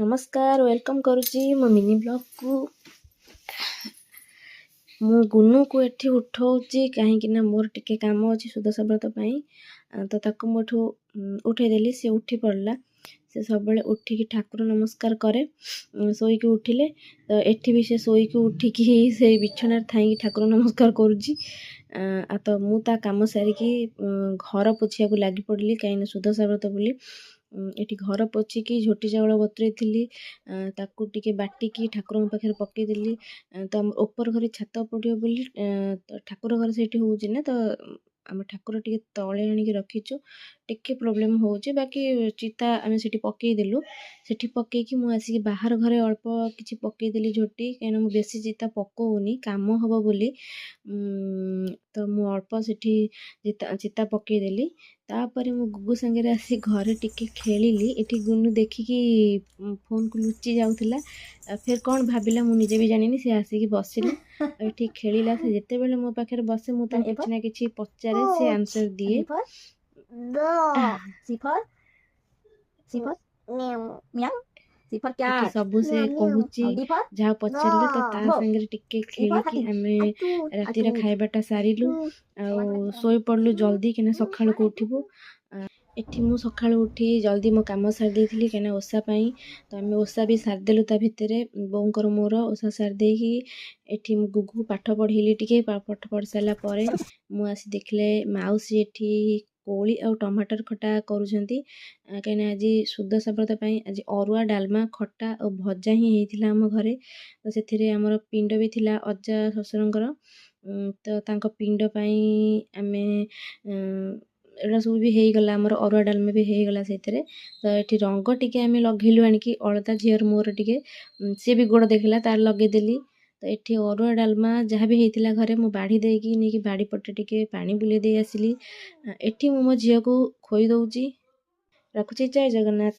नमस्कार वेलकम करुच्ची मो mini blog को मु गुनु को एठी उठाऊँगी कहीं मोर टिके काम अच्छी सुदशा व्रत तो ताको मुठू उठेदेली सी उठी पड़ला से सब उठिकी ठाकुर नमस्कार करे शोईकी उठिले तो एठी भी से शोईकी उठिकी से बिछणार थाई ठाकुर नमस्कार करुच्ची तो मु ता काम सारिकी घर पोछिया को लगी पड़ली कहीं सुदशा व्रत बोली एटी घर पोछिकी झोटी चाउल बतुरे थी ताकू टिके बाटिकी ठाकुर पाखे पकईदेली तो ऊपर घर छात पड़ो बोली ठाकुर घर से होची ना तो आम ठाकुर टे तले आणिकी रखीचु टिके प्रोब्लेम होची बाकी चिता आम से पकईदेलु से पकईकी मु आसिकी बाहर घरे अल्प किसी पकईदेली झोटी कहीं बेसी चिता पकौनी काम हम बोली तो मु अल्प से चिता पकईदेली तापर मु गुगु संगे आसी घरे टिके खेलिली एठी गुनु देखिकी फोन को लुचि जाउथिला फिर कौन भाविला मु निजे भी जानिनी से आसिकी बसिला एठी खेलिला से जेते बेले मो पाखे बसे मु ता किछि ना किछि पचारे से आंसर दिए सिफर सिफर म्याऊ सिफर क्या सबु से कहूची जहाँ पचारे तो ता संगे टिके खेलिकी आमे राति रे खाइबाटा सारिलु आ सोई पड़लु जल्दी किना सखाळु को उठिबु एठी मु सखाळु उठी जल्दी मो काम सार देइथिली कना ओसा पई तो आमे ओसा भी सार देलु ता भितरे बोंकर मोर ओसा सार देकी एठी मु गुगु पाठ पढिली टिके पाठ पढ़ साला परे मु आसी देखले माउसी एठी कोली आ टमाटर खटा करूछंती कहीं आज सुदशा व्रत आज अरुआ डालमा खटा और भजा ही होता आम घरे तो से आमर पिंड भी थिला अजा शशुरंकर तो तांको पिंड पाई आमे एटा सब भी होगला आमर अरुआ डालमा भी होगला से तो ये रंग टिके आमे लगेलु आणिकी अलता झीर मोर टिके सी भी गोड़ देखला तार लगेदेली तो ये अरुआ डालमा जहाँ भी होता घरे मु बाढ़ी देकी नहीं कि बाड़ी पटे टिके पानी बुले दे आसिली एठी मो झील को खोई दौची रखुची जय जगन्नाथ।